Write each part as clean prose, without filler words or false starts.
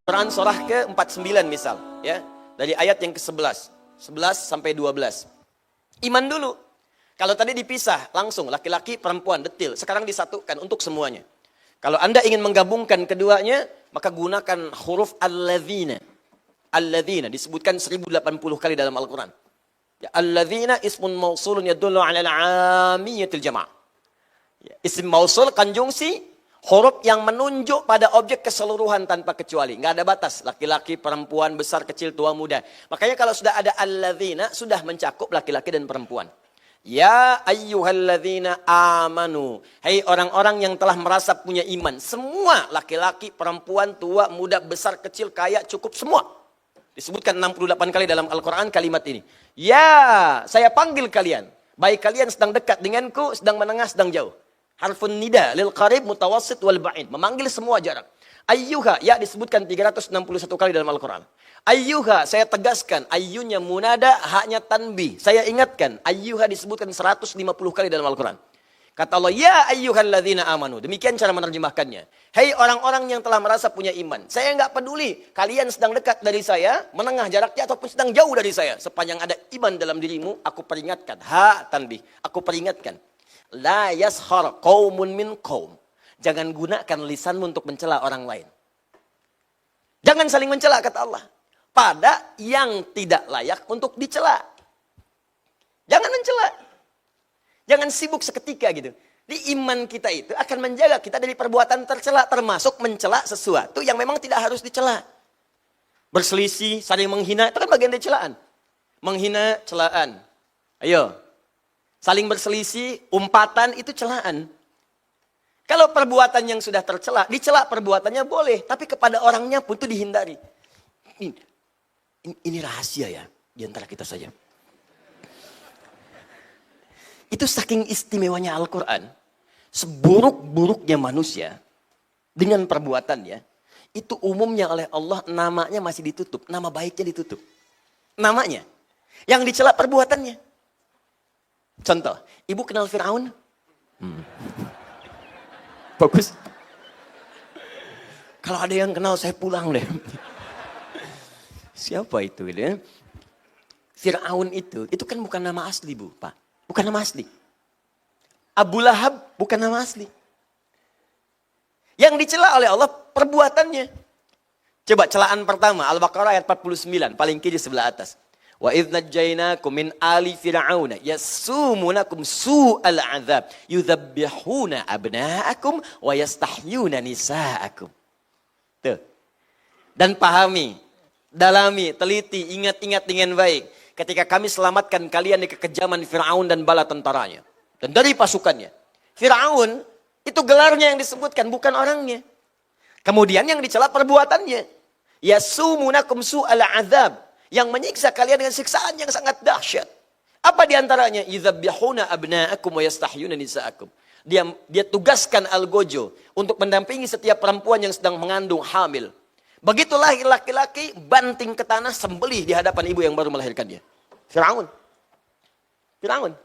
Quran surah ke-49 misal, ya. Dari ayat yang ke-11. 11 sampai 12. Iman dulu. Kalau tadi dipisah, langsung laki-laki, perempuan, detil. Sekarang disatukan untuk semuanya. Kalau Anda ingin menggabungkan keduanya, maka gunakan huruf alladzina. Alladzina disebutkan 1080 kali dalam Al-Quran. Ya, alladzina ismun mausulun yadullu ala al-'amiyatil jama'. Ya, isim mausul konjungsi huruf yang menunjuk pada objek keseluruhan tanpa kecuali. Nggak ada batas. Laki-laki, perempuan, besar, kecil, tua, muda. Makanya kalau sudah ada alladzina, sudah mencakup laki-laki dan perempuan. Ya ayyuhalladzina amanu. Hai orang-orang yang telah merasa punya iman. Semua laki-laki, perempuan, tua, muda, besar, kecil, kaya, cukup semua. Disebutkan 68 kali dalam Al-Quran kalimat ini. Ya, saya panggil kalian. Baik kalian sedang dekat denganku, sedang menengah, sedang jauh. Harfun nida lil qarib mutawassit wal ba'id. Memanggil semua jarak. Ayyuha, ya disebutkan 361 kali dalam Al-Quran. Ayyuha, saya tegaskan. Ayyunya munada, haknya tanbih. Saya ingatkan. Ayyuha disebutkan 150 kali dalam Al-Quran. Kata Allah, ya ayyuhalladzina amanu. Demikian cara menerjemahkannya. Hei orang-orang yang telah merasa punya iman. Saya nggak peduli. Kalian sedang dekat dari saya, menengah jaraknya, ataupun sedang jauh dari saya. Sepanjang ada iman dalam dirimu, aku peringatkan. Ha tanbih. Aku peringatkan. La yashar qaumun min qaum. Jangan gunakan lisanmu untuk mencela orang lain. Jangan saling mencela, kata Allah. Pada yang tidak layak untuk dicela. Jangan mencela. Jangan sibuk seketika gitu. Di iman kita itu akan menjaga kita dari perbuatan tercela. Termasuk mencela sesuatu yang memang tidak harus dicela. Berselisih, saling menghina, itu kan bagian dari celaan. Menghina, celaan. Ayo. Saling berselisih, umpatan, itu celaan. Kalau perbuatan yang sudah tercela, dicela perbuatannya boleh. Tapi kepada orangnya pun itu dihindari. Ini rahasia ya, di antara kita saja. Itu saking istimewanya Al-Quran. Seburuk-buruknya manusia, dengan perbuatannya, itu umumnya oleh Allah namanya masih ditutup. Nama baiknya ditutup. Namanya. Yang dicela perbuatannya. Contoh, ibu kenal Fir'aun? Bagus. Kalau ada yang kenal, saya pulang deh. Siapa itu? Ya? Fir'aun itu kan bukan nama asli, Bu, Pak. Bukan nama asli. Abu Lahab bukan nama asli. Yang dicela oleh Allah perbuatannya. Coba celaan pertama, Al-Baqarah ayat 49, paling kiri sebelah atas. Wa idz najjaynakum min ali fir'auna yasumunakum su'al 'adzab yudzabbihuna abna'akum wa yastahyuna nisa'akum. Tuh. Dan pahami, dalami, teliti, ingat-ingat dengan baik. Ketika kami selamatkan kalian dari kekejaman Fir'aun dan bala tentaranya. Dan dari pasukannya. Fir'aun itu gelarnya yang disebutkan, bukan orangnya. Kemudian yang dicela perbuatannya. Yasumunakum su'al 'adzab. Yang menyiksa kalian dengan siksaan yang sangat dahsyat. Apa diantaranya? Yudzabbihuna abna'akum wa yastahyuna nisa'akum. Dia tugaskan algojo untuk mendampingi setiap perempuan yang sedang mengandung hamil. Begitulah laki-laki banting ke tanah sembelih di hadapan ibu yang baru melahirkan dia. Fir'aun. Fir'aun.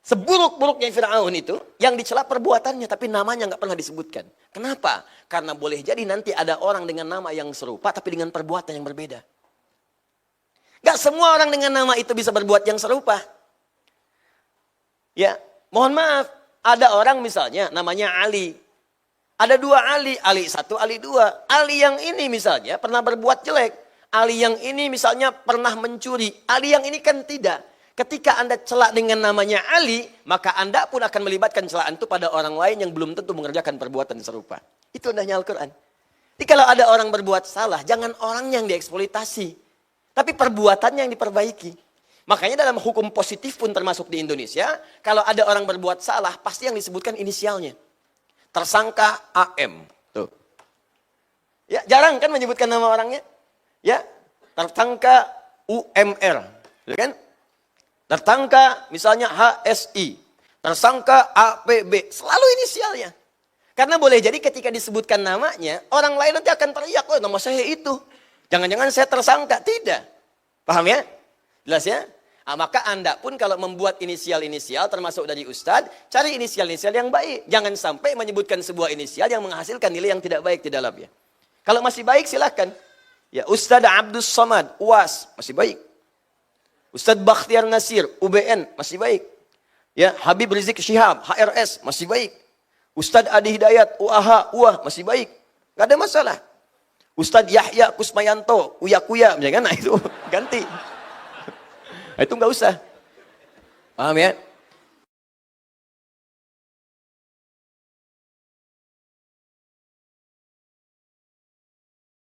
Seburuk-buruknya Fir'aun itu yang dicela perbuatannya tapi namanya nggak pernah disebutkan. Kenapa? Karena boleh jadi nanti ada orang dengan nama yang serupa tapi dengan perbuatan yang berbeda. Gak semua orang dengan nama itu bisa berbuat yang serupa. Ya, mohon maaf. Ada orang misalnya namanya Ali. Ada dua Ali. Ali satu, Ali dua. Ali yang ini misalnya pernah berbuat jelek. Ali yang ini misalnya pernah mencuri. Ali yang ini kan tidak. Ketika Anda celak dengan namanya Ali, maka Anda pun akan melibatkan celaan itu pada orang lain yang belum tentu mengerjakan perbuatan serupa. Itu indahnya Al-Quran. Jadi kalau ada orang berbuat salah, jangan orang yang dieksploitasi. Tapi perbuatannya yang diperbaiki. Makanya dalam hukum positif pun termasuk di Indonesia, kalau ada orang berbuat salah, pasti yang disebutkan inisialnya. Tersangka AM. Tuh. Ya, jarang kan menyebutkan nama orangnya? Ya, tersangka UMR. Ya kan? Tersangka misalnya HSI. Tersangka APB. Selalu inisialnya. Karena boleh jadi ketika disebutkan namanya, orang lain nanti akan teriak, oh nama saya itu. Jangan-jangan saya tersangka. Tidak. Paham ya? Jelas ya? Nah, maka Anda pun kalau membuat inisial-inisial termasuk dari Ustadz, cari inisial-inisial yang baik. Jangan sampai menyebutkan sebuah inisial yang menghasilkan nilai yang tidak baik di dalamnya. Kalau masih baik silahkan. Ya, Ustadz Abdus Somad, UAS, masih baik. Ustadz Bakhtiar Nasir, UBN, masih baik. Ya, Habib Rizik Syihab, HRS, masih baik. Ustadz Adi Hidayat, UAH, UAH, masih baik. Gak ada masalah. Ustadz Yahya Kusmayanto, Uya-Kuya, nah itu ganti. Itu nggak usah. Paham ya?